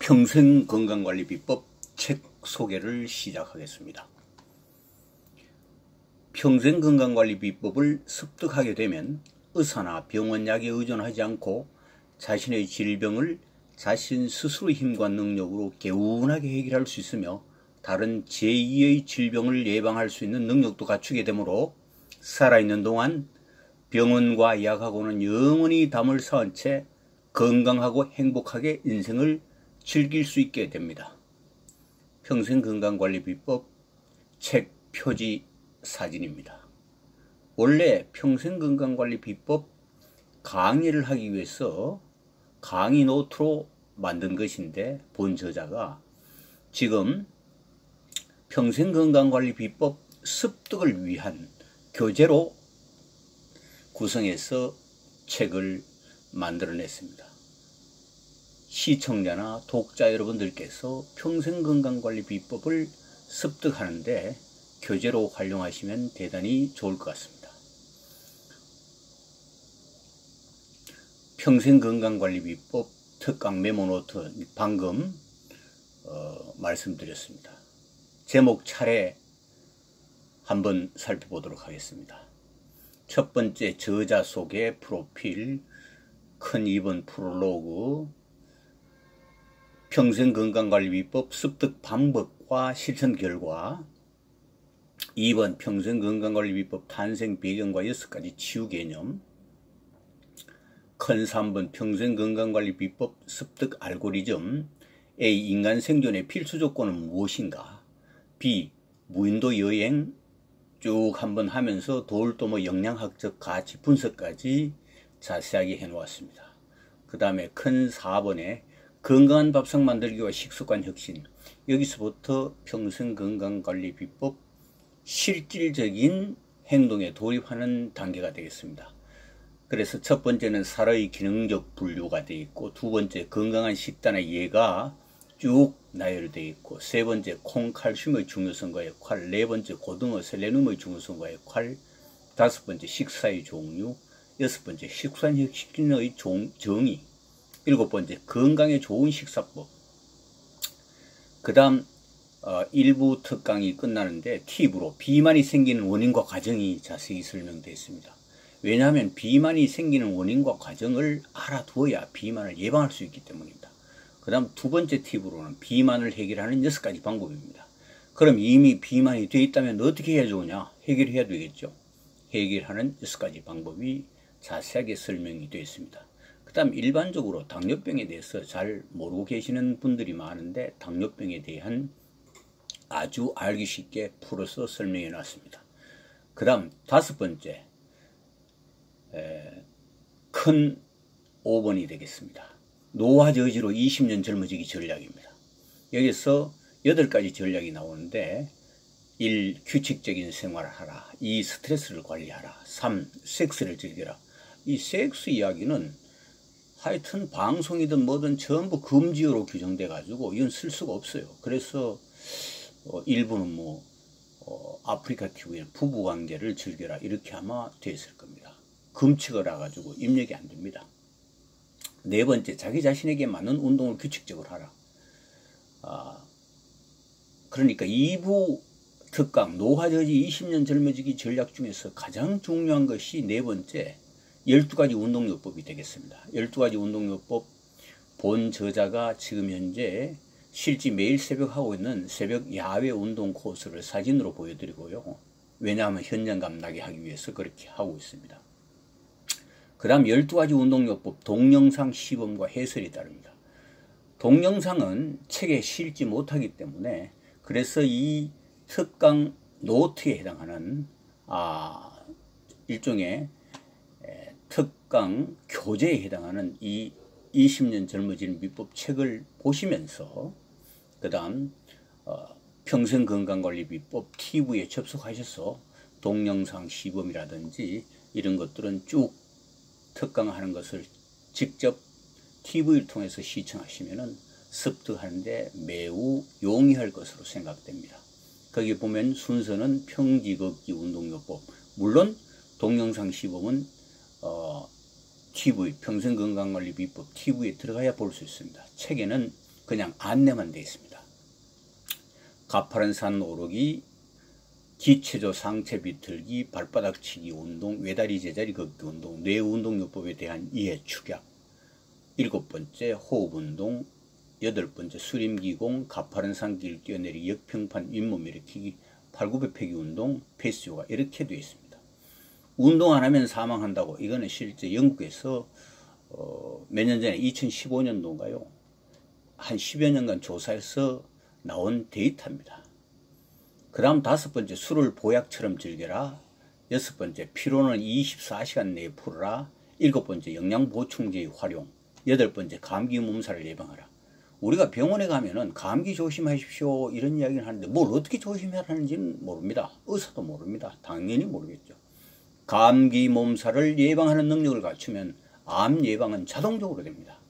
평생건강관리비법 책 소개를 시작하겠습니다. 평생건강관리비법을 습득하게 되면 의사나 병원약에 의존하지 않고 자신의 질병을 자신 스스로의 힘과 능력으로 개운하게 해결할 수 있으며 다른 제2의 질병을 예방할 수 있는 능력도 갖추게 되므로 살아있는 동안 병원과 약하고는 영원히 담을 쌓은 채 건강하고 행복하게 인생을 즐길 수 있게 됩니다. 평생건강관리비법 책 표지 사진입니다. 원래 평생건강관리비법 강의를 하기 위해서 강의 노트로 만든 것인데 본 저자가 지금 평생건강관리비법 습득을 위한 교재로 구성해서 책을 만들어냈습니다. 시청자나 독자 여러분들께서 평생건강관리비법을 습득하는데 교재로 활용하시면 대단히 좋을 것 같습니다. 평생건강관리비법 특강 메모노트 방금 말씀드렸습니다. 제목 차례 한번 살펴보도록 하겠습니다. 첫 번째 저자 소개 프로필, 큰 2번 프롤로그, 평생건강관리비법 습득 방법과 실천 결과, 2번 평생건강관리비법 탄생 배경과 6가지 치유 개념, 큰 3번 평생건강관리비법 습득 알고리즘, A. 인간 생존의 필수 조건은 무엇인가, B. 무인도 여행 쭉 한번 하면서 돌도모 영양학적 가치 분석까지 자세하게 해놓았습니다. 그 다음에 큰 4번에 건강한 밥상 만들기와 식습관 혁신, 여기서부터 평생건강관리비법 실질적인 행동에 돌입하는 단계가 되겠습니다. 그래서 첫 번째는 살의 기능적 분류가 되어 있고, 두 번째 건강한 식단의 예가 쭉 나열되어 있고, 세 번째 콩 칼슘의 중요성과 역할, 네 번째 고등어 셀레늄의 중요성과 역할, 다섯 번째 식사의 종류, 여섯 번째 식습관 혁신의 정의, 일곱 번째 건강에 좋은 식사법. 그 다음 1부 특강이 끝나는데 팁으로 비만이 생기는 원인과 과정이 자세히 설명되어 있습니다. 왜냐하면 비만이 생기는 원인과 과정을 알아두어야 비만을 예방할 수 있기 때문입니다. 그 다음 두 번째 팁으로는 비만을 해결하는 6가지 방법입니다. 그럼 이미 비만이 되어 있다면 어떻게 해야 좋으냐? 해결해야 되겠죠. 해결하는 6가지 방법이 자세하게 설명이 되어 있습니다. 그 다음 일반적으로 당뇨병에 대해서 잘 모르고 계시는 분들이 많은데 당뇨병에 대한 아주 알기 쉽게 풀어서 설명해 놨습니다. 그 다음 다섯 번째 큰 5번이 되겠습니다. 노화 저지로 20년 젊어지기 전략입니다. 여기서 8가지 전략이 나오는데 1. 규칙적인 생활을 하라. 2. 스트레스를 관리하라. 3. 섹스를 즐겨라. 이 섹스 이야기는 하여튼 방송이든 뭐든 전부 금지어로 규정돼 가지고 이건 쓸 수가 없어요. 그래서 일부는 뭐 아프리카 TV에 부부관계를 즐겨라 이렇게 아마 되어 있을 겁니다. 금칙어라 가지고 입력이 안 됩니다. 네 번째, 자기 자신에게 맞는 운동을 규칙적으로 하라. 그러니까 2부 특강 노화저지 20년 젊어지기 전략 중에서 가장 중요한 것이 네 번째 12가지 운동요법이 되겠습니다. 12가지 운동요법 본 저자가 지금 현재 실제 매일 새벽 하고 있는 새벽 야외 운동 코스를 사진으로 보여드리고요. 왜냐하면 현장감 나게 하기 위해서 그렇게 하고 있습니다. 그 다음 12가지 운동요법 동영상 시범과 해설이 따릅니다. 동영상은 책에 실지 못하기 때문에 그래서 이 특강 노트에 해당하는 일종의 특강 교재에 해당하는 이 20년 젊어지는 비법 책을 보시면서 그 다음 평생건강관리비법 TV에 접속하셔서 동영상 시범이라든지 이런 것들은 쭉 특강하는 것을 직접 TV를 통해서 시청하시면 습득하는데 매우 용이할 것으로 생각됩니다. 거기 보면 순서는 평지걷기 운동요법, 물론 동영상 시범은 TV 평생건강관리비법 TV에 들어가야 볼 수 있습니다. 책에는 그냥 안내만 되어 있습니다. 가파른 산 오르기, 기체조 상체 비틀기, 발바닥 치기 운동, 외다리 제자리 걷기 운동, 뇌운동요법에 대한 이해 축약, 7번째 호흡 운동, 8번째 수림기공, 가파른 산길 뛰어내리기, 역평판 윗몸 일으키기, 팔굽혀펴기 운동, 페이스 요가 이렇게 되어 있습니다. 운동 안 하면 사망한다고, 이거는 실제 영국에서 몇 년 전에 2015년도인가요? 한 10여 년간 조사해서 나온 데이터입니다. 그 다음 5번째 술을 보약처럼 즐겨라. 6번째 피로는 24시간 내에 풀어라. 7번째 영양보충제의 활용. 8번째 감기 몸살을 예방하라. 우리가 병원에 가면은 감기 조심하십시오 이런 이야기를 하는데 뭘 어떻게 조심해야 하는지는 모릅니다. 의사도 모릅니다. 당연히 모르겠죠. 감기 몸살을 예방하는 능력을 갖추면 암 예방은 자동적으로 됩니다.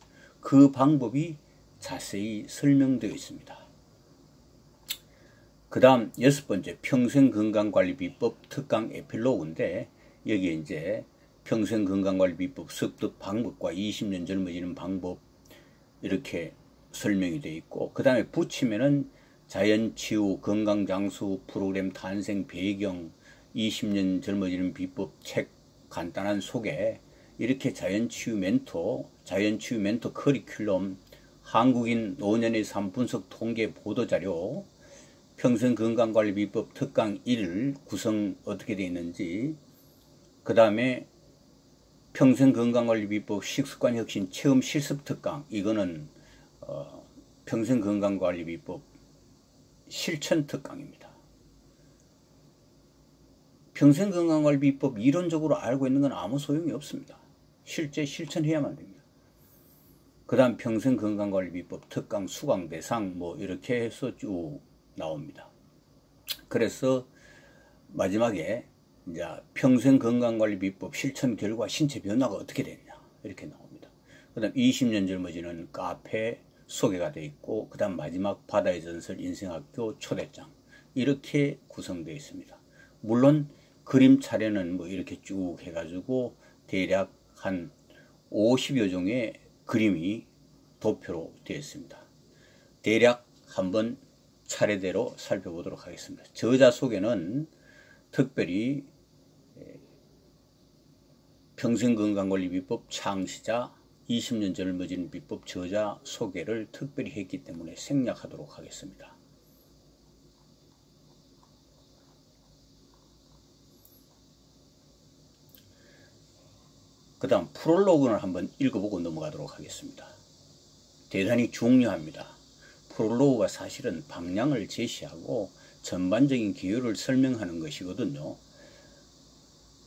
그 방법이 자세히 설명되어 있습니다. 그 다음 6번째 평생건강관리비법 특강 에필로그인데 여기에 이제 평생건강관리비법 습득 방법과 20년 젊어지는 방법 이렇게 설명이 되어 있고, 그 다음에 붙이면은 자연치유 건강장수 프로그램 탄생 배경 20년 젊어지는 비법 책 간단한 소개, 이렇게 자연치유 멘토 커리큘럼, 한국인 노년의 삶 분석 통계 보도자료, 평생건강관리비법 특강 1 구성 어떻게 되어 있는지, 그 다음에 평생건강관리비법 식습관혁신 체험 실습 특강, 이거는 평생건강관리비법 실천 특강입니다. 평생건강관리비법 이론적으로 알고 있는 건 아무 소용이 없습니다. 실제 실천해야만 됩니다. 그 다음 평생건강관리비법 특강 수강 대상 뭐 이렇게 해서 쭉 나옵니다. 그래서 마지막에 이제 평생건강관리비법 실천 결과 신체 변화가 어떻게 됐냐 이렇게 나옵니다. 그 다음 20년 젊어지는 카페 소개가 되어 있고, 그 다음 마지막 바다의 전설 인생학교 초대장 이렇게 구성되어 있습니다. 물론 그림 차례는 뭐 이렇게 쭉 해가지고 대략 한 50여 종의 그림이 도표로 되어 있습니다. 대략 한번 차례대로 살펴보도록 하겠습니다. 저자 소개는 특별히 평생건강관리비법 창시자 20년 젊어지는 비법 저자 소개를 특별히 했기 때문에 생략하도록 하겠습니다. 그 다음 프롤로그를 한번 읽어보고 넘어가도록 하겠습니다. 대단히 중요합니다. 프롤로그가 사실은 방향을 제시하고 전반적인 기호를 설명하는 것이거든요.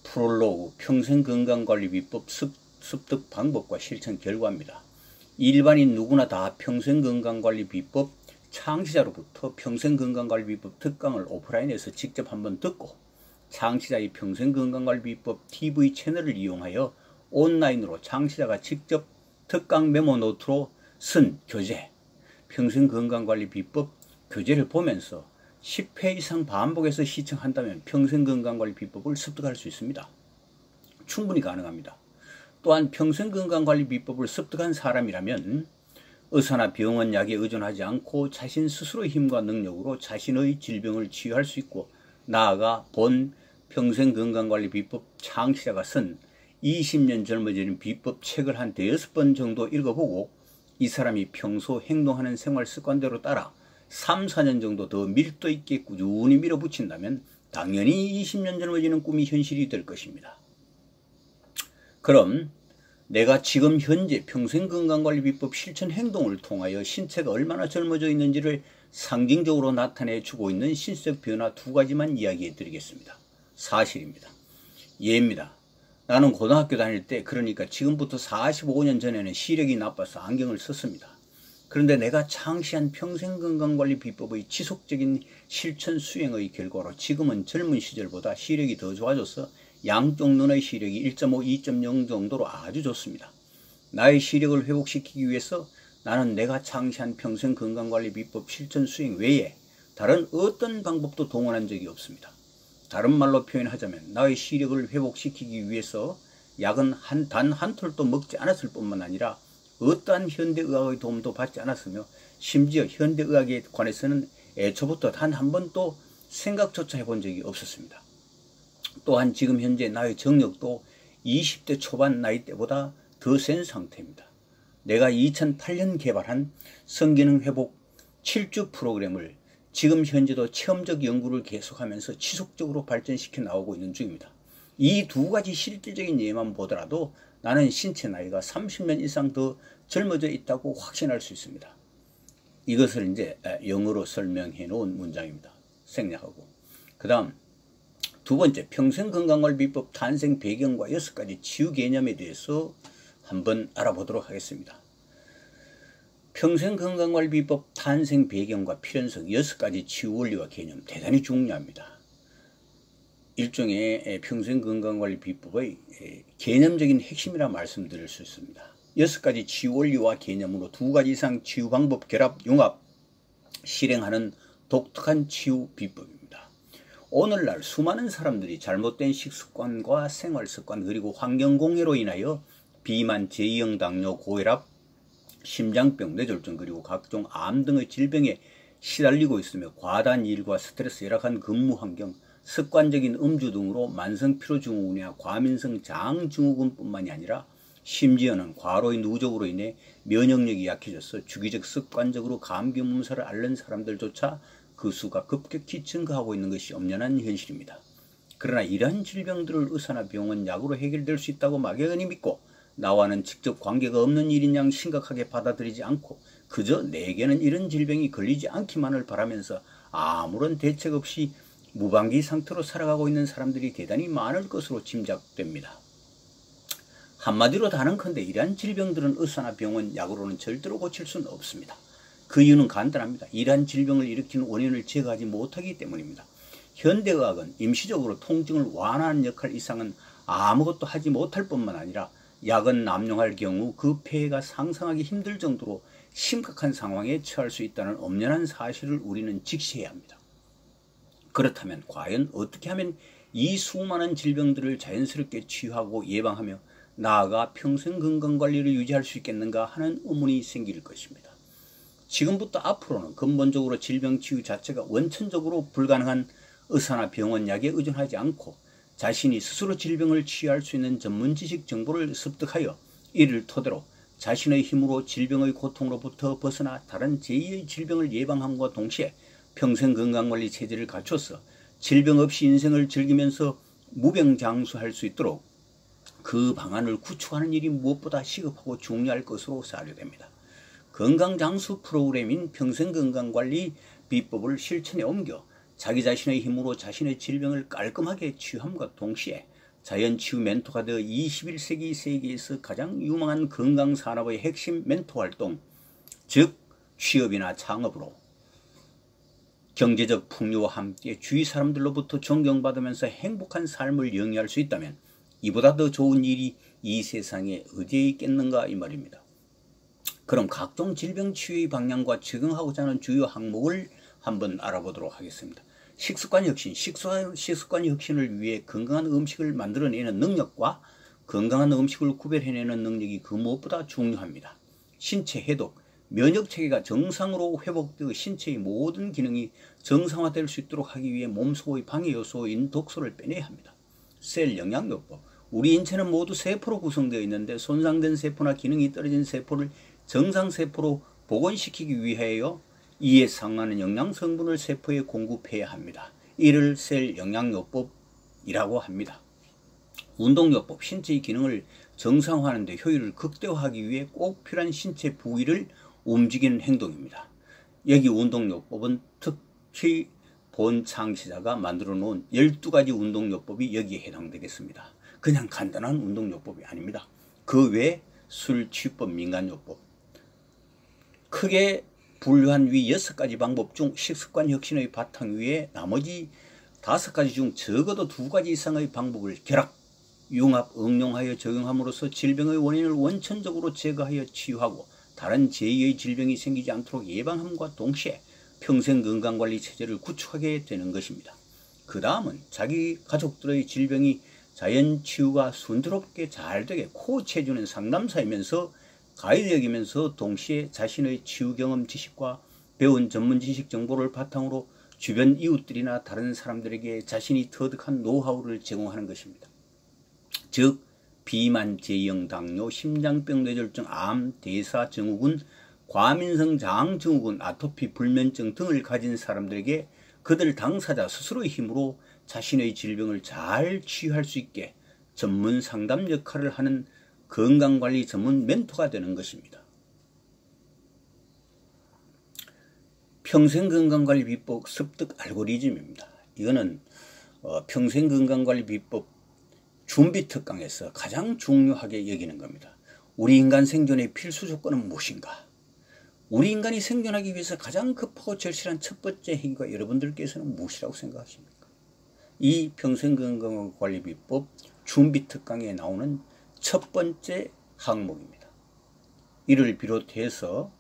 프롤로그 평생건강관리비법 습득 방법과 실천 결과입니다. 일반인 누구나 다 평생건강관리비법 창시자로부터 평생건강관리비법 특강을 오프라인에서 직접 한번 듣고, 창시자의 평생건강관리비법 TV 채널을 이용하여 온라인으로 창시자가 직접 특강 메모 노트로 쓴 교재, 평생건강관리비법 교재를 보면서 10회 이상 반복해서 시청한다면 평생건강관리비법을 습득할 수 있습니다. 충분히 가능합니다. 또한 평생건강관리비법을 습득한 사람이라면 의사나 병원 약에 의존하지 않고 자신 스스로의 힘과 능력으로 자신의 질병을 치유할 수 있고, 나아가 본 평생건강관리비법 창시자가 쓴 20년 젊어지는 비법 책을 한 5번 정도 읽어보고 이 사람이 평소 행동하는 생활 습관대로 따라 3, 4년 정도 더 밀도 있게 꾸준히 밀어붙인다면 당연히 20년 젊어지는 꿈이 현실이 될 것입니다. 그럼 내가 지금 현재 평생건강관리비법 실천 행동을 통하여 신체가 얼마나 젊어져 있는지를 상징적으로 나타내 주고 있는 신체적 변화 2가지만 이야기해 드리겠습니다. 사실입니다. 예입니다. 나는 고등학교 다닐 때, 그러니까 지금부터 45년 전에는 시력이 나빠서 안경을 썼습니다. 그런데 내가 창시한 평생건강관리비법의 지속적인 실천 수행의 결과로 지금은 젊은 시절보다 시력이 더 좋아져서 양쪽 눈의 시력이 1.5, 2.0 정도로 아주 좋습니다. 나의 시력을 회복시키기 위해서 나는 내가 창시한 평생건강관리비법 실천 수행 외에 다른 어떤 방법도 동원한 적이 없습니다. 다른 말로 표현하자면 나의 시력을 회복시키기 위해서 약은 단 한 톨도 먹지 않았을 뿐만 아니라 어떠한 현대의학의 도움도 받지 않았으며 심지어 현대의학에 관해서는 애초부터 단 한 번도 생각조차 해본 적이 없었습니다. 또한 지금 현재 나의 정력도 20대 초반 나이대보다 더 센 상태입니다. 내가 2008년 개발한 성기능 회복 7주 프로그램을 지금 현재도 체험적 연구를 계속하면서 지속적으로 발전시켜 나오고 있는 중입니다. 이 두 가지 실질적인 예만 보더라도 나는 신체 나이가 30년 이상 더 젊어져 있다고 확신할 수 있습니다. 이것을 이제 영어로 설명해 놓은 문장입니다. 생략하고. 그 다음 두 번째, 평생건강관리 비법 탄생 배경과 6가지 치유 개념에 대해서 한번 알아보도록 하겠습니다. 평생건강관리 비법 탄생 배경과 필연성 6가지 치유 원리와 개념 대단히 중요합니다. 일종의 평생건강관리 비법의 개념적인 핵심이라 말씀드릴 수 있습니다. 6가지 치유 원리와 개념으로 2가지 이상 치유 방법 결합, 융합, 실행하는 독특한 치유 비법입니다. 오늘날 수많은 사람들이 잘못된 식습관과 생활습관 그리고 환경공해로 인하여 비만, 제2형 당뇨, 고혈압, 심장병, 뇌졸중 그리고 각종 암 등의 질병에 시달리고 있으며 과다한 일과 스트레스, 열악한 근무 환경, 습관적인 음주 등으로 만성 피로증후군이나 과민성 장증후군뿐만이 아니라 심지어는 과로의 누적으로 인해 면역력이 약해져서 주기적 습관적으로 감기 몸살을 앓는 사람들조차 그 수가 급격히 증가하고 있는 것이 엄연한 현실입니다. 그러나 이러한 질병들을 의사나 병원 약으로 해결될 수 있다고 막연히 믿고 나와는 직접 관계가 없는 일인 양 심각하게 받아들이지 않고 그저 내게는 이런 질병이 걸리지 않기만을 바라면서 아무런 대책 없이 무방비 상태로 살아가고 있는 사람들이 대단히 많을 것으로 짐작됩니다. 한마디로 다른컨대 이러한 질병들은 의사나 병원 약으로는 절대로 고칠 수는 없습니다. 그 이유는 간단합니다. 이러한 질병을 일으키는 원인을 제거하지 못하기 때문입니다. 현대의학은 임시적으로 통증을 완화하는 역할 이상은 아무것도 하지 못할 뿐만 아니라 약은 남용할 경우 그 폐해가 상상하기 힘들 정도로 심각한 상황에 처할 수 있다는 엄연한 사실을 우리는 직시해야 합니다. 그렇다면 과연 어떻게 하면 이 수많은 질병들을 자연스럽게 치유하고 예방하며 나아가 평생 건강관리를 유지할 수 있겠는가 하는 의문이 생길 것입니다. 지금부터 앞으로는 근본적으로 질병 치유 자체가 원천적으로 불가능한 의사나 병원 약에 의존하지 않고 자신이 스스로 질병을 치유할 수 있는 전문 지식 정보를 습득하여 이를 토대로 자신의 힘으로 질병의 고통으로부터 벗어나 다른 제2의 질병을 예방함과 동시에 평생 건강관리 체제를 갖춰서 질병 없이 인생을 즐기면서 무병장수할 수 있도록 그 방안을 구축하는 일이 무엇보다 시급하고 중요할 것으로 사료됩니다. 건강장수 프로그램인 평생건강관리 비법을 실천에 옮겨 자기 자신의 힘으로 자신의 질병을 깔끔하게 치유함과 동시에 자연치유 멘토가 되어 21세기 세계에서 가장 유망한 건강산업의 핵심 멘토 활동, 즉 취업이나 창업으로 경제적 풍요와 함께 주위 사람들로부터 존경받으면서 행복한 삶을 영위할 수 있다면 이보다 더 좋은 일이 이 세상에 어디에 있겠는가 이 말입니다. 그럼 각종 질병 치유의 방향과 적용하고자 하는 주요 항목을 한번 알아보도록 하겠습니다. 식습관 혁신, 식습관 혁신을 위해 건강한 음식을 만들어내는 능력과 건강한 음식을 구별해내는 능력이 그 무엇보다 중요합니다. 신체 해독, 면역체계가 정상으로 회복되어 신체의 모든 기능이 정상화될 수 있도록 하기 위해 몸속의 방해 요소인 독소를 빼내야 합니다. 셀 영양요법, 우리 인체는 모두 세포로 구성되어 있는데 손상된 세포나 기능이 떨어진 세포를 정상세포로 복원시키기 위하여 이에 상응하는 영양성분을 세포에 공급해야 합니다. 이를 셀 영양요법이라고 합니다. 운동요법, 신체의 기능을 정상화하는 데 효율을 극대화하기 위해 꼭 필요한 신체 부위를 움직이는 행동입니다. 여기 운동요법은 특히 본 창시자가 만들어 놓은 12가지 운동요법이 여기에 해당되겠습니다. 그냥 간단한 운동요법이 아닙니다. 그 외에 술, 취법, 민간요법, 크게 분류한 위 6가지 방법 중 식습관 혁신의 바탕 위에 나머지 5가지 중 적어도 2가지 이상의 방법을 결합, 융합, 응용하여 적용함으로써 질병의 원인을 원천적으로 제거하여 치유하고 다른 제2의 질병이 생기지 않도록 예방함과 동시에 평생 건강관리 체제를 구축하게 되는 것입니다. 그 다음은 자기 가족들의 질병이 자연치유가 순조롭게 잘 되게 코치해주는 상담사이면서 가히 여기면서 동시에 자신의 치유 경험 지식과 배운 전문 지식 정보를 바탕으로 주변 이웃들이나 다른 사람들에게 자신이 터득한 노하우를 제공하는 것입니다. 즉 비만, 제형, 당뇨, 심장병, 뇌졸중, 암, 대사, 증후군, 과민성 장 증후군, 아토피, 불면증 등을 가진 사람들에게 그들 당사자 스스로의 힘으로 자신의 질병을 잘 치유할 수 있게 전문 상담 역할을 하는 건강관리 전문 멘토가 되는 것입니다. 평생건강관리 비법 습득 알고리즘입니다. 이거는 평생건강관리 비법 준비 특강에서 가장 중요하게 여기는 겁니다. 우리 인간 생존의 필수 조건은 무엇인가? 우리 인간이 생존하기 위해서 가장 급하고 절실한 첫 번째 행위가 여러분들께서는 무엇이라고 생각하십니까? 이 평생건강관리 비법 준비 특강에 나오는 첫 번째 항목입니다. 이를 비롯해서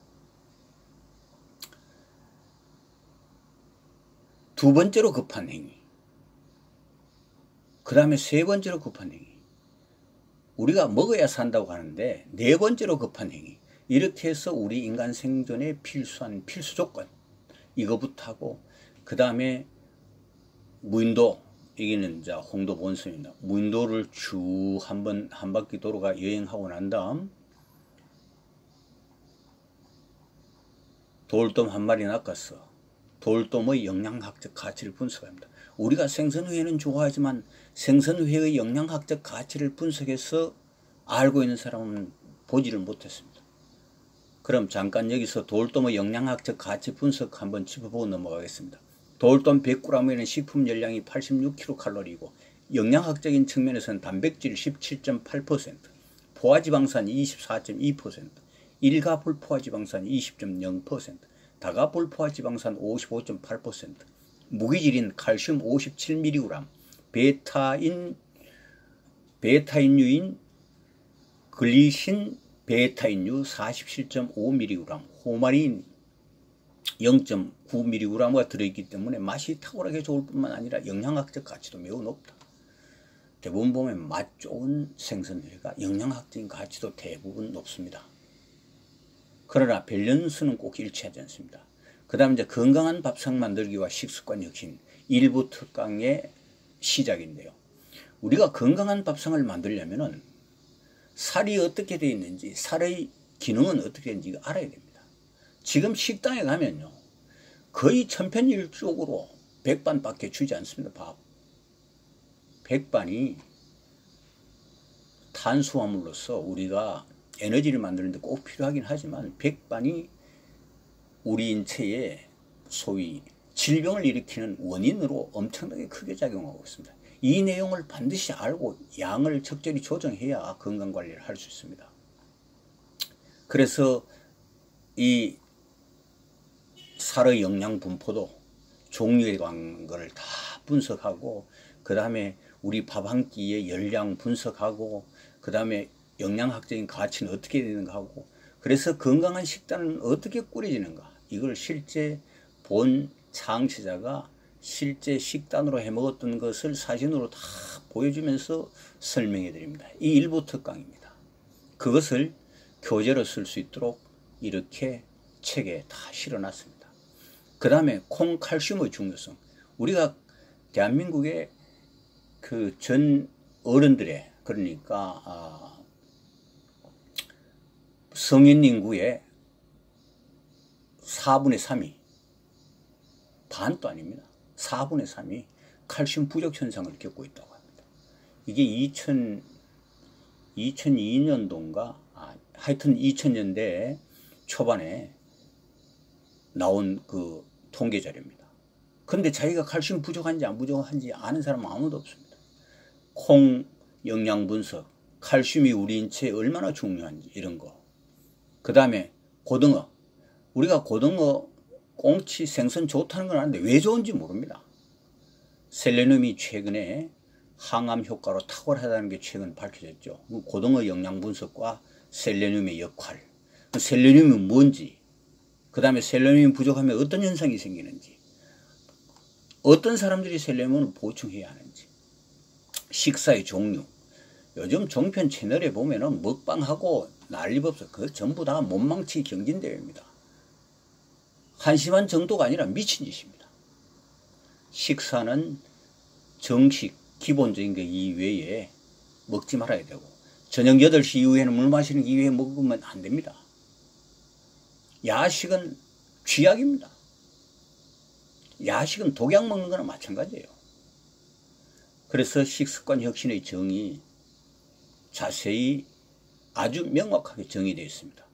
두 번째로 급한 행위, 그 다음에 세 번째로 급한 행위, 우리가 먹어야 산다고 하는데 네 번째로 급한 행위, 이렇게 해서 우리 인간 생존에 필수한 필수 조건, 이거부터 하고, 그 다음에 무인도, 여기는 자 홍도 본섬입니다. 무인도를 쭉 한 바퀴 도로가 여행하고 난 다음 돌돔 한 마리 낚아서 돌돔의 영양학적 가치를 분석합니다. 우리가 생선회는 좋아하지만 생선회의 영양학적 가치를 분석해서 알고 있는 사람은 보지를 못했습니다. 그럼 잠깐 여기서 돌돔의 영양학적 가치 분석 한번 짚어보고 넘어가겠습니다. 돌돔 100g에는 식품 열량이 86kcal이고 영양학적인 측면에서는 단백질 17.8%, 포화지방산 24.2%, 일가불포화지방산 20.0%, 다가불포화지방산 55.8%, 무기질인 칼슘 57mg, 베타인유인 글리신 베타인유 47.5mg, 호마린 0.9mg가 들어있기 때문에 맛이 탁월하게 좋을 뿐만 아니라 영양학적 가치도 매우 높다. 대부분 보면 맛 좋은 생선회가 영양학적인 가치도 대부분 높습니다. 그러나 밸런스는 꼭 일치하지 않습니다. 그 다음 이제 건강한 밥상 만들기와 식습관 혁신 일부 특강의 시작인데요. 우리가 건강한 밥상을 만들려면은 살이 어떻게 되어 있는지, 살의 기능은 어떻게 되는지 알아야 됩니다. 지금 식당에 가면요, 거의 천편일적으로 백반밖에 주지 않습니다. 밥. 백반이 탄수화물로서 우리가 에너지를 만드는 데 꼭 필요하긴 하지만 백반이 우리 인체에 소위 질병을 일으키는 원인으로 엄청나게 크게 작용하고 있습니다. 이 내용을 반드시 알고 양을 적절히 조정해야 건강관리를 할 수 있습니다. 그래서 이 살의 영양 분포도 종류에 관한 것을 다 분석하고, 그 다음에 우리 밥 한 끼의 열량 분석하고, 그 다음에 영양학적인 가치는 어떻게 되는가 하고, 그래서 건강한 식단은 어떻게 꾸려지는가, 이걸 실제 본 창시자가 실제 식단으로 해먹었던 것을 사진으로 다 보여주면서 설명해 드립니다. 이 일부 특강입니다. 그것을 교재로 쓸 수 있도록 이렇게 책에 다 실어놨습니다. 그 다음에 콩칼슘의 중요성, 우리가 대한민국의 그 전 어른들의, 그러니까 성인 인구의 4분의 3이, 반도 아닙니다. 4분의 3이 칼슘 부족 현상을 겪고 있다고 합니다. 이게 2002년도인가 하여튼 2000년대 초반에 나온 그 통계 자료입니다. 그런데 자기가 칼슘 부족한지 안 부족한지 아는 사람은 아무도 없습니다. 콩 영양 분석, 칼슘이 우리 인체에 얼마나 중요한지 이런 거. 그 다음에 고등어, 우리가 고등어, 꽁치, 생선 좋다는 건 아는데 왜 좋은지 모릅니다. 셀레늄이 최근에 항암 효과로 탁월하다는 게 최근 밝혀졌죠. 고등어 영양 분석과 셀레늄의 역할, 셀레늄은 뭔지, 그 다음에 셀레늄이 부족하면 어떤 현상이 생기는지, 어떤 사람들이 셀레늄을 보충해야 하는지, 식사의 종류. 요즘 종편 채널에 보면은 먹방하고 난리법석 그 전부 다 몸망치 경진대회입니다. 한심한 정도가 아니라 미친 짓입니다. 식사는 정식 기본적인 거 이외에 먹지 말아야 되고 저녁 8시 이후에는 물 마시는 거 이후에 먹으면 안 됩니다. 야식은 쥐약입니다. 야식은 독약 먹는 거나 마찬가지예요. 그래서 식습관 혁신의 정의 자세히 아주 명확하게 정의되어 있습니다.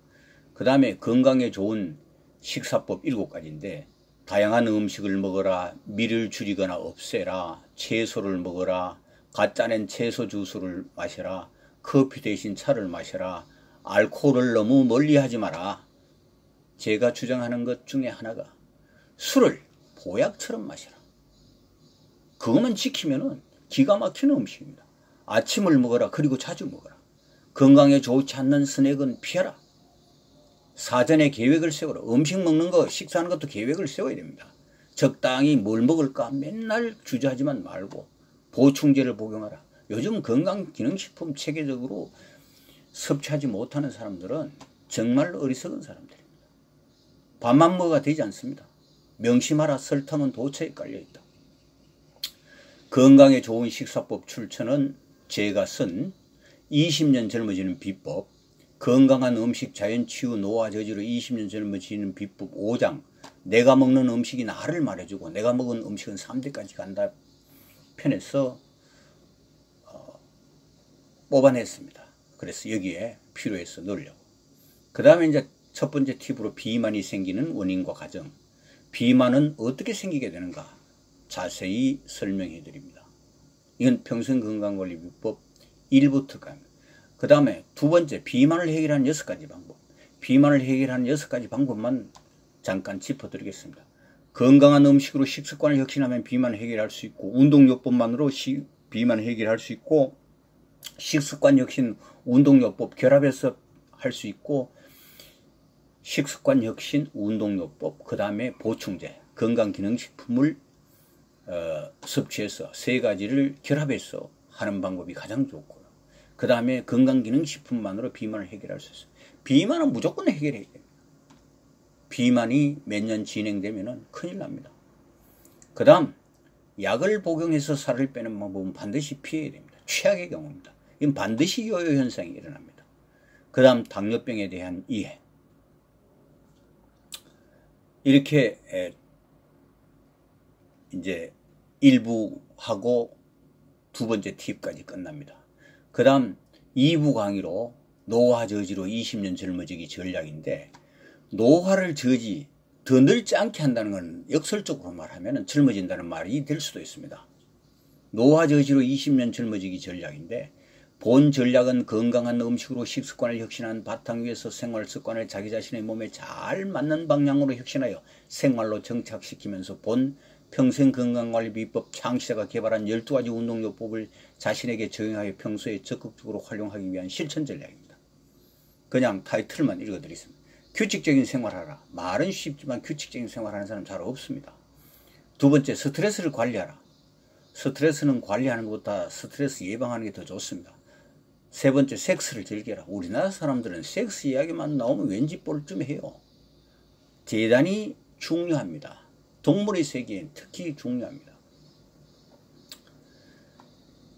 그 다음에 건강에 좋은 식사법 7가지인데 다양한 음식을 먹어라, 밀을 줄이거나 없애라, 채소를 먹어라, 가짜낸 채소 주스를 마셔라, 커피 대신 차를 마셔라, 알코올을 너무 멀리하지 마라. 제가 주장하는 것 중에 하나가 술을 보약처럼 마셔라. 그것만 지키면은 기가 막히는 음식입니다. 아침을 먹어라. 그리고 자주 먹어라. 건강에 좋지 않는 스낵은 피하라. 사전에 계획을 세워라. 음식 먹는 거, 식사하는 것도 계획을 세워야 됩니다. 적당히 뭘 먹을까 맨날 주저하지만 말고 보충제를 복용하라. 요즘 건강기능식품 체계적으로 섭취하지 못하는 사람들은 정말 어리석은 사람들입니다. 밥만 먹어가 되지 않습니다. 명심하라. 설탕은 도처에 깔려있다. 건강에 좋은 식사법 출처는 제가 쓴 20년 젊어지는 비법, 건강한 음식 자연치유 노화 저지로 20년 젊어지는 비법 5장, 내가 먹는 음식이 나를 말해주고 내가 먹은 음식은 3대까지 간다 편에서 뽑아냈습니다. 그래서 여기에 필요해서 넣으려고. 그 다음에 이제 첫 번째 팁으로 비만이 생기는 원인과 과정, 비만은 어떻게 생기게 되는가 자세히 설명해 드립니다. 이건 평생건강관리비법 1부 특강입니다. 그 다음에 두 번째, 비만을 해결하는 6가지 방법. 비만을 해결하는 6가지 방법만 잠깐 짚어드리겠습니다. 건강한 음식으로 식습관을 혁신하면 비만을 해결할 수 있고, 운동요법만으로 비만을 해결할 수 있고, 식습관 혁신, 운동요법 결합해서 할 수 있고, 식습관 혁신, 운동요법, 그 다음에 보충제, 건강기능식품을 섭취해서 3가지를 결합해서 하는 방법이 가장 좋고요. 그 다음에 건강기능식품만으로 비만을 해결할 수 있어요. 비만은 무조건 해결해야 됩니다. 비만이 몇 년 진행되면 큰일 납니다. 그 다음 약을 복용해서 살을 빼는 방법은 반드시 피해야 됩니다. 최악의 경우입니다. 이건 반드시 요요 현상이 일어납니다. 그 다음 당뇨병에 대한 이해. 이렇게 이제 1부 하고 두 번째 팁까지 끝납니다. 그 다음 2부 강의로 노화 저지로 20년 젊어지기 전략인데, 노화를 저지 더 늙지 않게 한다는 건 역설적으로 말하면 젊어진다는 말이 될 수도 있습니다. 노화 저지로 20년 젊어지기 전략인데, 본 전략은 건강한 음식으로 식습관을 혁신한 바탕 위에서 생활습관을 자기 자신의 몸에 잘 맞는 방향으로 혁신하여 생활로 정착시키면서 본 평생건강관리 비법 창시자가 개발한 12가지 운동요법을 자신에게 적용하여 평소에 적극적으로 활용하기 위한 실천 전략입니다. 그냥 타이틀만 읽어드리겠습니다. 규칙적인 생활하라. 말은 쉽지만 규칙적인 생활하는 사람 잘 없습니다. 두 번째, 스트레스를 관리하라. 스트레스는 관리하는 것보다 스트레스 예방하는 게 더 좋습니다. 세 번째, 섹스를 즐겨라. 우리나라 사람들은 섹스 이야기만 나오면 왠지 뻘쭘해요. 대단히 중요합니다. 동물의 세계엔 특히 중요합니다.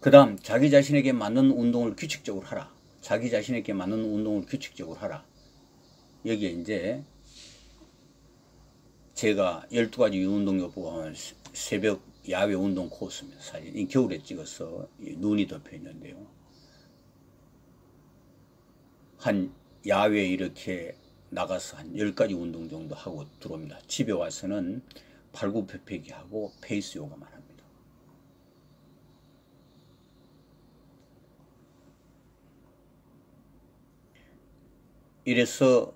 그 다음 자기 자신에게 맞는 운동을 규칙적으로 하라. 자기 자신에게 맞는 운동을 규칙적으로 하라. 여기에 이제 제가 12가지 운동요법을 새벽 야외 운동 코스입니다. 사진 이 겨울에 찍어서 눈이 덮여 있는데요. 한 야외에 이렇게 나가서 한 10가지 운동 정도 하고 들어옵니다. 집에 와서는 팔굽혀펴기 하고 페이스 요가만 합니다. 이래서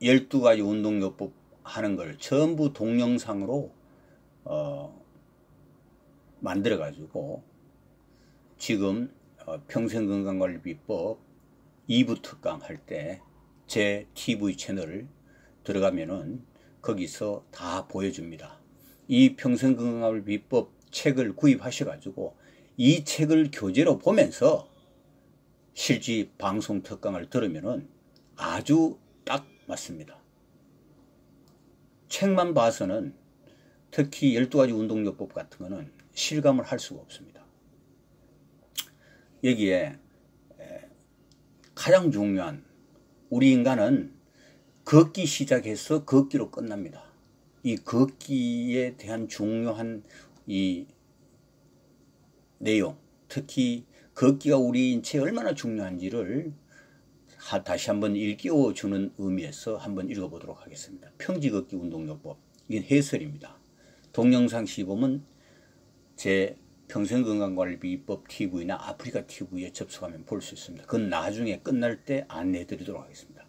12가지 운동요법 하는 걸 전부 동영상으로 만들어 가지고 지금 평생건강관리비법 2부 특강 할 때 제 TV 채널을 들어가면은 거기서 다 보여줍니다. 이 평생건강관리비법 책을 구입하셔 가지고 이 책을 교재로 보면서 실지 방송 특강을 들으면은 아주 딱 맞습니다. 책만 봐서는 특히 12가지 운동요법 같은 거는 실감을 할 수가 없습니다. 여기에 가장 중요한, 우리 인간은 걷기 시작해서 걷기로 끝납니다. 이 걷기에 대한 중요한 이 내용, 특히 걷기가 우리 인체에 얼마나 중요한지를 다시 한번 일깨워주는 의미에서 한번 읽어보도록 하겠습니다. 평지걷기 운동요법, 이건 해설입니다. 동영상 시범은 제 평생건강관리비법 TV나 아프리카 TV에 접속하면 볼 수 있습니다. 그건 나중에 끝날 때 안내해 드리도록 하겠습니다.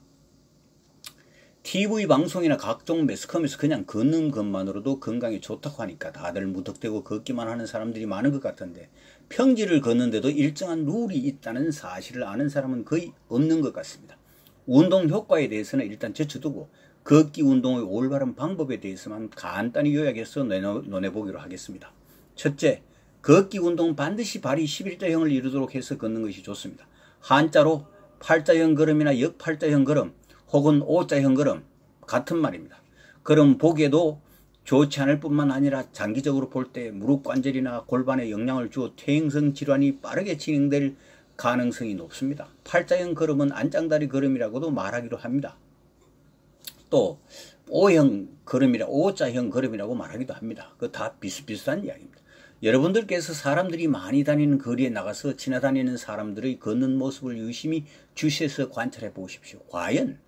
TV 방송이나 각종 매스컴에서 그냥 걷는 것만으로도 건강에 좋다고 하니까 다들 무턱대고 걷기만 하는 사람들이 많은 것 같은데, 평지를 걷는데도 일정한 룰이 있다는 사실을 아는 사람은 거의 없는 것 같습니다. 운동 효과에 대해서는 일단 제쳐두고 걷기 운동의 올바른 방법에 대해서만 간단히 요약해서 논해보기로 하겠습니다. 첫째, 걷기 운동은 반드시 발이 11자형을 이루도록 해서 걷는 것이 좋습니다. 한자로 팔자형 걸음이나 역팔자형 걸음 혹은 O자형 걸음 같은 말입니다. 걸음 보기에도 좋지 않을 뿐만 아니라 장기적으로 볼 때 무릎 관절이나 골반에 영향을 주어 퇴행성 질환이 빠르게 진행될 가능성이 높습니다. 팔자형 걸음은 안짱다리 걸음이라고도 말하기도 합니다. 또 O형 걸음이라 O자형 걸음이라고 말하기도 합니다. 그 다 비슷비슷한 이야기입니다. 여러분들께서 사람들이 많이 다니는 거리에 나가서 지나다니는 사람들의 걷는 모습을 유심히 주시해서 관찰해 보십시오. 과연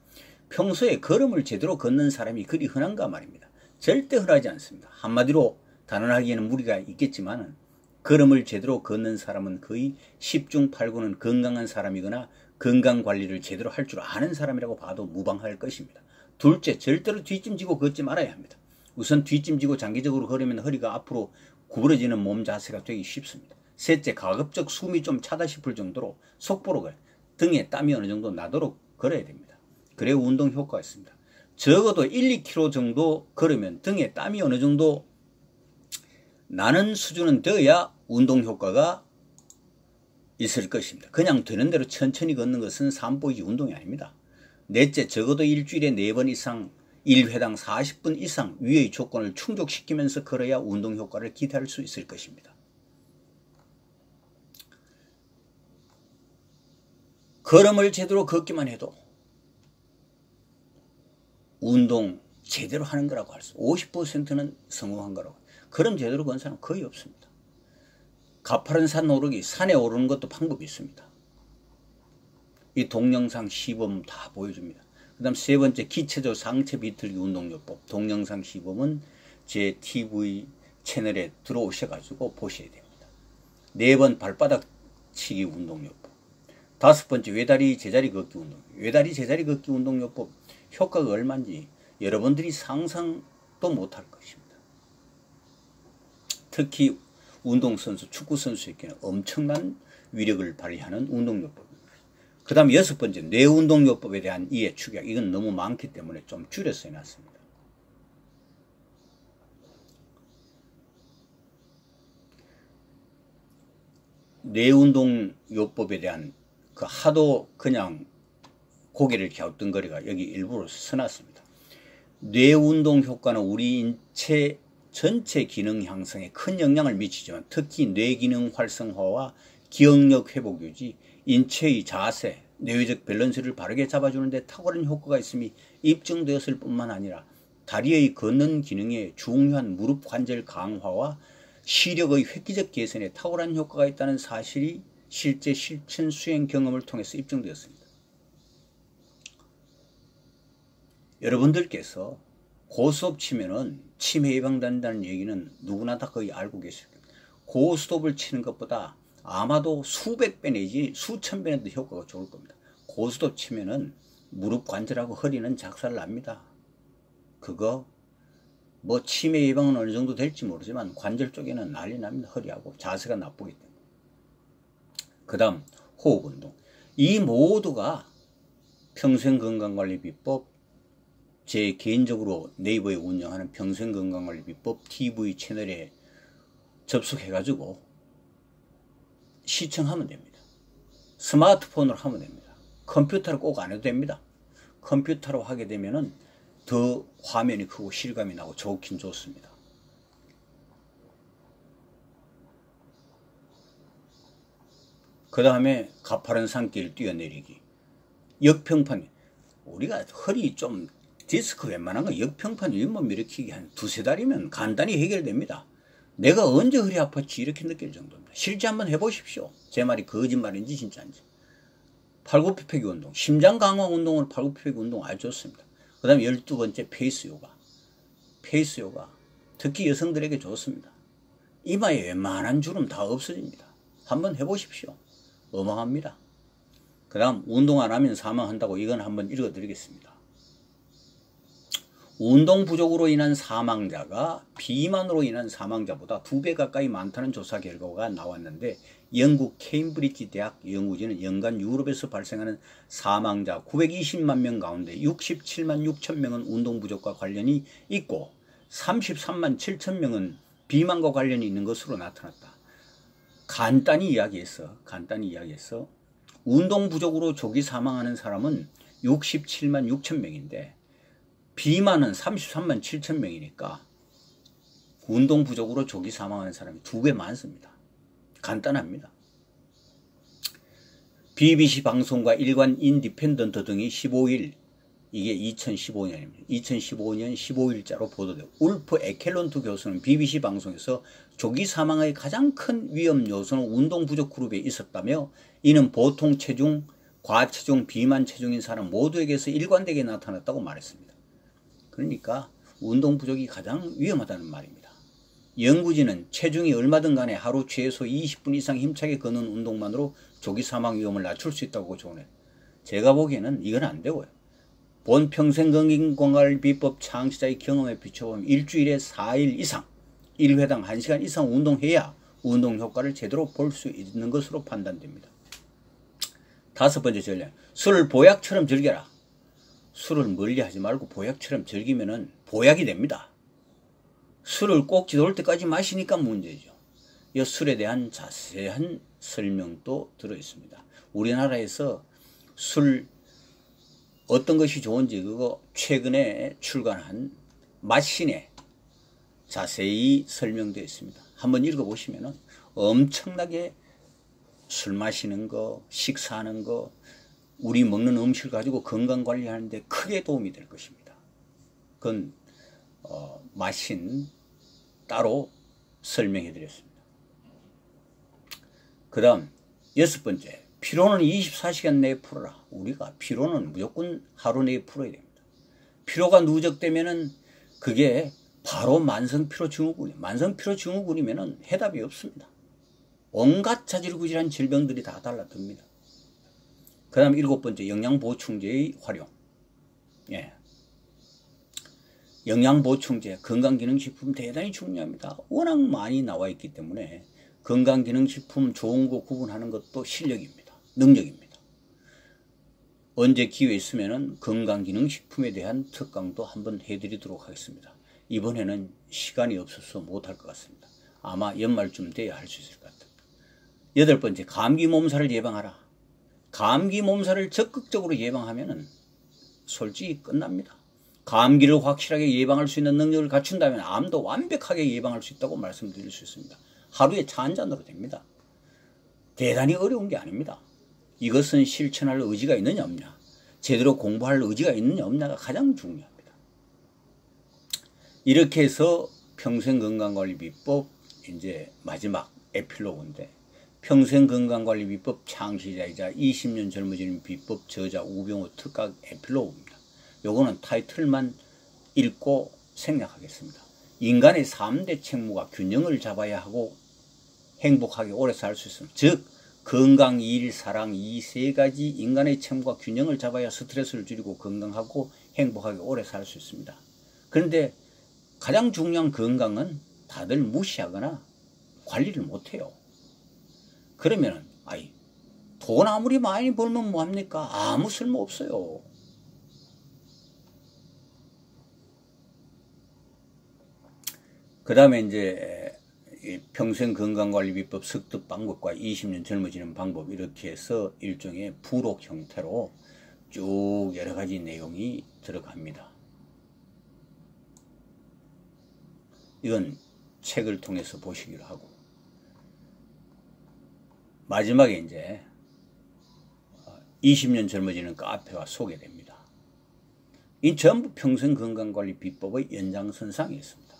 평소에 걸음을 제대로 걷는 사람이 그리 흔한가 말입니다. 절대 흔하지 않습니다. 한마디로 단언하기에는 무리가 있겠지만 걸음을 제대로 걷는 사람은 거의 10중 8구는 건강한 사람이거나 건강관리를 제대로 할 줄 아는 사람이라고 봐도 무방할 것입니다. 둘째, 절대로 뒷짐지고 걷지 말아야 합니다. 우선 뒷짐지고 장기적으로 걸으면 허리가 앞으로 구부러지는 몸 자세가 되기 쉽습니다. 셋째, 가급적 숨이 좀 차다 싶을 정도로 속보로 등에 땀이 어느 정도 나도록 걸어야 됩니다. 그래야 운동 효과가 있습니다. 적어도 1, 2km 정도 걸으면 등에 땀이 어느 정도 나는 수준은 되어야 운동 효과가 있을 것입니다. 그냥 되는 대로 천천히 걷는 것은 산보이지 운동이 아닙니다. 넷째, 적어도 일주일에 4번 이상 1회당 40분 이상 위의 조건을 충족시키면서 걸어야 운동 효과를 기대할 수 있을 것입니다. 걸음을 제대로 걷기만 해도 운동 제대로 하는 거라고 할 수, 50%는 성공한 거라고. 걸음 제대로 걷는 사람은 거의 없습니다. 가파른 산 오르기, 산에 오르는 것도 방법이 있습니다. 이 동영상 시범 다 보여줍니다. 그 다음 세 번째, 기체적 상체 비틀기 운동요법. 동영상 시범은 제 TV 채널에 들어오셔가지고 보셔야 됩니다. 네 번 발바닥 치기 운동요법. 다섯 번째, 외다리 제자리 걷기 운동. 외다리 제자리 걷기 운동요법 효과가 얼마인지 여러분들이 상상도 못할 것입니다. 특히 운동선수, 축구선수에게는 엄청난 위력을 발휘하는 운동요법. 그 다음 여섯 번째, 뇌운동요법에 대한 이해 축약. 이건 너무 많기 때문에 좀 줄여서 해놨습니다. 뇌운동요법에 대한 그 하도 그냥 고개를 갸우뚱거리가 여기 일부러 써놨습니다. 뇌운동 효과는 우리 인체 전체 기능 향상에 큰 영향을 미치지만 특히 뇌기능 활성화와 기억력 회복 유지, 인체의 자세, 뇌적 밸런스를 바르게 잡아주는 데 탁월한 효과가 있음이 입증되었을 뿐만 아니라 다리의 걷는 기능에 중요한 무릎 관절 강화와 시력의 획기적 개선에 탁월한 효과가 있다는 사실이 실제 실천 수행 경험을 통해서 입증되었습니다. 여러분들께서 고스톱 치면은 치매 예방된다는 얘기는 누구나 다 거의 알고 계실 겁니다. 고스톱을 치는 것보다 아마도 수백 배 내지 수천 배는 더 효과가 좋을 겁니다. 고스톱 치면은 무릎 관절하고 허리는 작살 납니다. 그거 뭐 치매 예방은 어느 정도 될지 모르지만 관절 쪽에는 난리 납니다. 허리하고 자세가 나쁘기 때문에. 그 다음 호흡운동. 이 모두가 평생건강관리비법, 제 개인적으로 네이버에 운영하는 평생건강관리비법 TV 채널에 접속해가지고 시청하면 됩니다. 스마트폰으로 하면 됩니다. 컴퓨터로 꼭 안 해도 됩니다. 컴퓨터로 하게 되면은 더 화면이 크고 실감이 나고 좋긴 좋습니다. 그 다음에 가파른 산길 뛰어내리기. 역평판. 우리가 허리 좀 디스크 웬만한 거 역평판 윗몸 일으키기 한 두세 달이면 간단히 해결됩니다. 내가 언제 허리 아팠지 이렇게 느낄 정도입니다. 실제 한번 해보십시오. 제 말이 거짓말인지 진짜인지. 팔굽혀펴기 운동, 심장 강화 운동으로 팔굽혀펴기 운동 아주 좋습니다. 그 다음에 12번째 페이스 요가. 페이스 요가 특히 여성들에게 좋습니다. 이마에 웬만한 주름 다 없어집니다. 한번 해보십시오. 어마합니다. 그 다음 운동 안 하면 사망한다고 이건 한번 읽어드리겠습니다. 운동 부족으로 인한 사망자가 비만으로 인한 사망자보다 2배 가까이 많다는 조사 결과가 나왔는데 영국 케임브리지 대학 연구진은 연간 유럽에서 발생하는 사망자 920만 명 가운데 67만 6천 명은 운동 부족과 관련이 있고 33만 7천 명은 비만과 관련이 있는 것으로 나타났다. 간단히 이야기해서 운동 부족으로 조기 사망하는 사람은 67만 6천 명인데 비만은 33만 7천 명이니까 운동 부족으로 조기 사망하는 사람이 2배 많습니다. 간단합니다. BBC 방송과 일간 인디펜던트 등이 15일, 이게 2015년입니다. 2015년 15일자로 보도되고 울프 에켈론트 교수는 BBC 방송에서 조기 사망의 가장 큰 위험 요소는 운동 부족 그룹에 있었다며 이는 보통 체중, 과체중, 비만 체중인 사람 모두에게서 일관되게 나타났다고 말했습니다. 그러니까 운동 부족이 가장 위험하다는 말입니다. 연구진은 체중이 얼마든 간에 하루 최소 20분 이상 힘차게 걷는 운동만으로 조기 사망 위험을 낮출 수 있다고 조언해요. 제가 보기에는 이건 안 되고요. 본 평생건강관리 비법 창시자의 경험에 비춰보면 일주일에 4일 이상 1회당 1시간 이상 운동해야 운동 효과를 제대로 볼 수 있는 것으로 판단됩니다. 5번째 전략, 술을 보약처럼 즐겨라. 술을 멀리하지 말고 보약처럼 즐기면은 보약이 됩니다. 술을 꼭 지도올 때까지 마시니까 문제죠. 이 술에 대한 자세한 설명도 들어있습니다. 우리나라에서 술 어떤 것이 좋은지 그거 최근에 출간한 맛신에 자세히 설명되어 있습니다. 한번 읽어보시면은 엄청나게 술 마시는 거, 식사하는 거, 우리 먹는 음식을 가지고 건강관리하는데 크게 도움이 될 것입니다. 그건 맛신 따로 설명해 드렸습니다. 그 다음 6번째, 피로는 24시간 내에 풀어라. 우리가 피로는 무조건 하루 내에 풀어야 됩니다. 피로가 누적되면은 그게 바로 만성피로 증후군이에요. 만성피로 증후군이면은 해답이 없습니다. 온갖 자질구질한 질병들이 다 달라듭니다. 그 다음 7번째, 영양보충제의 활용. 예. 영양보충제, 건강기능식품 대단히 중요합니다. 워낙 많이 나와 있기 때문에 건강기능식품 좋은 거 구분하는 것도 실력입니다. 능력입니다. 언제 기회 있으면은 건강기능식품에 대한 특강도 한번 해드리도록 하겠습니다. 이번에는 시간이 없어서 못할 것 같습니다. 아마 연말쯤 돼야 할 수 있을 것 같습니다. 8번째, 감기 몸살을 예방하라. 감기 몸살을 적극적으로 예방하면은 솔직히 끝납니다. 감기를 확실하게 예방할 수 있는 능력을 갖춘다면 암도 완벽하게 예방할 수 있다고 말씀드릴 수 있습니다. 하루에 차 한 잔으로 됩니다. 대단히 어려운 게 아닙니다. 이것은 실천할 의지가 있느냐 없냐, 제대로 공부할 의지가 있느냐 없냐가 가장 중요합니다. 이렇게 해서 평생건강관리비법 이제 마지막 에필로그인데, 평생건강관리비법 창시자이자 20년 젊어지는 비법 저자 우병우 특각 에필로그입니다. 요거는 타이틀만 읽고 생략하겠습니다. 인간의 3대 책무가 균형을 잡아야 하고 행복하게 오래 살 수 있습니다. 즉 건강, 일, 사랑 이 세 가지 인간의 책무가 균형을 잡아야 스트레스를 줄이고 건강하고 행복하게 오래 살 수 있습니다. 그런데 가장 중요한 건강은 다들 무시하거나 관리를 못해요. 그러면은 돈 아무리 많이 벌면 뭐합니까? 아무 쓸모 없어요. 그 다음에 이제 평생건강관리비법 습득 방법과 20년 젊어지는 방법 이렇게 해서 일종의 부록 형태로 쭉 여러가지 내용이 들어갑니다. 이건 책을 통해서 보시기로 하고, 마지막에 이제 20년 젊어지는 카페가 소개됩니다. 이 전부 평생건강관리 비법의 연장선상에 있습니다.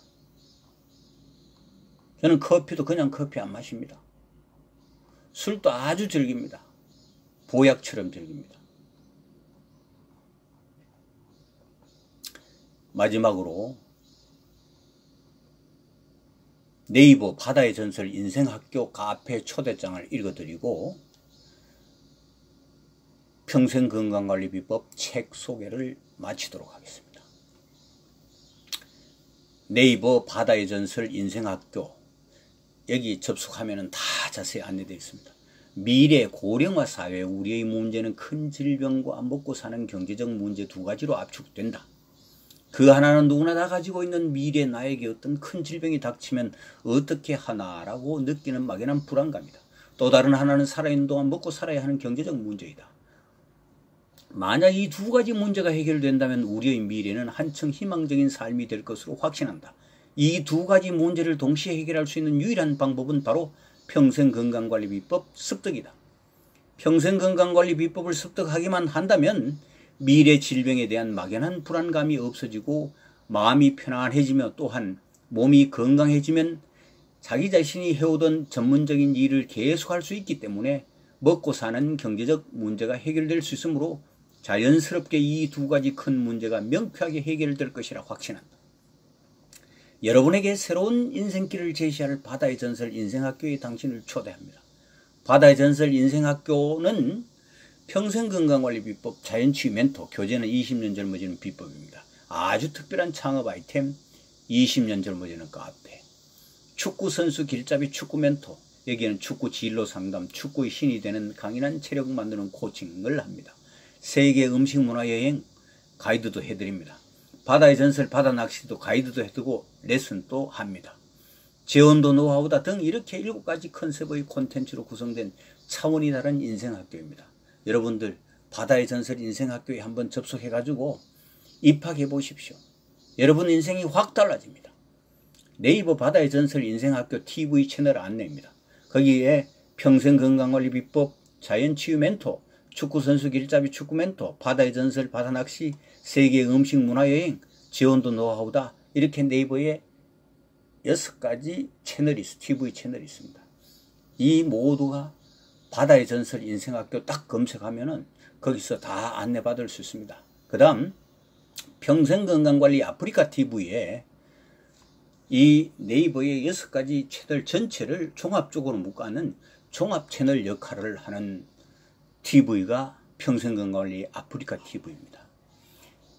저는 커피도 그냥 커피 안 마십니다. 술도 아주 즐깁니다. 보약처럼 즐깁니다. 마지막으로 네이버 바다의 전설 인생학교 카페 초대장을 읽어드리고 평생건강관리비법 책 소개를 마치도록 하겠습니다. 네이버 바다의 전설 인생학교, 여기 접속하면 다 자세히 안내되어 있습니다. 미래 고령화 사회 우리의 문제는 큰 질병과 먹고 사는 경제적 문제 두 가지로 압축된다. 그 하나는 누구나 다 가지고 있는 미래 나에게 어떤 큰 질병이 닥치면 어떻게 하나라고 느끼는 막연한 불안감이다. 또 다른 하나는 살아있는 동안 먹고 살아야 하는 경제적 문제이다. 만약 이 두 가지 문제가 해결된다면 우리의 미래는 한층 희망적인 삶이 될 것으로 확신한다. 이 두 가지 문제를 동시에 해결할 수 있는 유일한 방법은 바로 평생건강관리비법 습득이다. 평생건강관리비법을 습득하기만 한다면 미래 질병에 대한 막연한 불안감이 없어지고 마음이 편안해지며 또한 몸이 건강해지면 자기 자신이 해오던 전문적인 일을 계속할 수 있기 때문에 먹고 사는 경제적 문제가 해결될 수 있으므로 자연스럽게 이 두 가지 큰 문제가 명쾌하게 해결될 것이라 확신한다. 여러분에게 새로운 인생길을 제시할 바다의 전설 인생학교에 당신을 초대합니다. 바다의 전설 인생학교는 평생건강관리비법 자연치유 멘토, 교재는 20년 젊어지는 비법입니다. 아주 특별한 창업 아이템 20년 젊어지는 카페, 축구선수 길잡이 축구 멘토, 여기에는 축구 진로 상담, 축구의 신이 되는 강인한 체력 만드는 코칭을 합니다. 세계 음식 문화 여행 가이드도 해드립니다. 바다의 전설 바다 낚시도 가이드도 해두고 레슨도 합니다. 재원도 노하우다 등 이렇게 7가지 컨셉의 콘텐츠로 구성된 차원이 다른 인생학교입니다. 여러분들 바다의 전설 인생학교에 한번 접속해가지고 입학해 보십시오. 여러분 인생이 확 달라집니다. 네이버 바다의 전설 인생학교 TV 채널 안내입니다. 거기에 평생건강관리비법, 자연치유 멘토, 축구선수 길잡이 축구 멘토, 바다의 전설 바다낚시, 세계 음식 문화여행, 재원도 노하우다 이렇게 네이버에 6가지 채널이 TV 채널이 있습니다. 이 모두가 바다의 전설 인생학교 딱 검색하면은 거기서 다 안내받을 수 있습니다. 그 다음 평생건강관리 아프리카 TV에 이 네이버의 6가지 채널 전체를 종합적으로 묶어놓은 종합 채널 역할을 하는 TV가 평생건강관리 아프리카 TV입니다.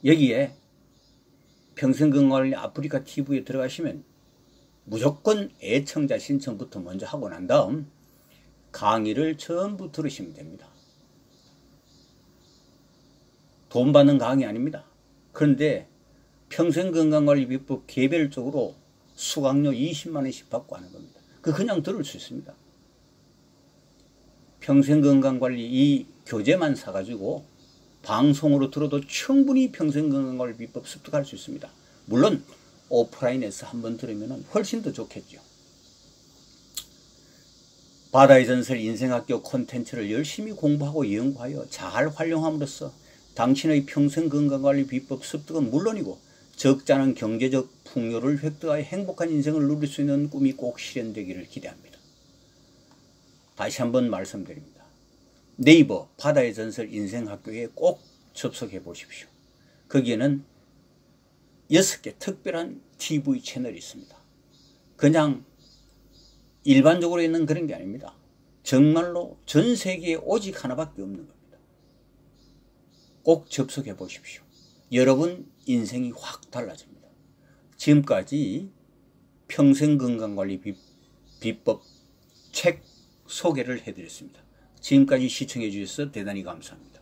여기에 평생건강관리 아프리카 TV에 들어가시면 무조건 애청자 신청부터 먼저 하고 난 다음 강의를 전부 들으시면 됩니다. 돈 받는 강의 아닙니다. 그런데 평생건강관리비법 개별적으로 수강료 20만원씩 받고 하는 겁니다. 그냥 들을 수 있습니다. 평생건강관리 이 교재만 사가지고 방송으로 들어도 충분히 평생건강관리비법 습득할 수 있습니다. 물론 오프라인에서 한번 들으면 훨씬 더 좋겠죠. 바다의 전설 인생학교 콘텐츠를 열심히 공부하고 연구하여 잘 활용함으로써 당신의 평생건강관리 비법 습득은 물론이고 적지 않은 경제적 풍요를 획득하여 행복한 인생을 누릴 수 있는 꿈이 꼭 실현되기를 기대합니다. 다시 한번 말씀드립니다. 네이버 바다의 전설 인생학교에 꼭 접속해 보십시오. 거기에는 6개 특별한 TV 채널이 있습니다. 그냥 일반적으로 있는 그런 게 아닙니다. 정말로 전 세계에 오직 하나밖에 없는 겁니다. 꼭 접속해 보십시오. 여러분 인생이 확 달라집니다. 지금까지 평생건강관리 비법 책 소개를 해드렸습니다. 지금까지 시청해 주셔서 대단히 감사합니다.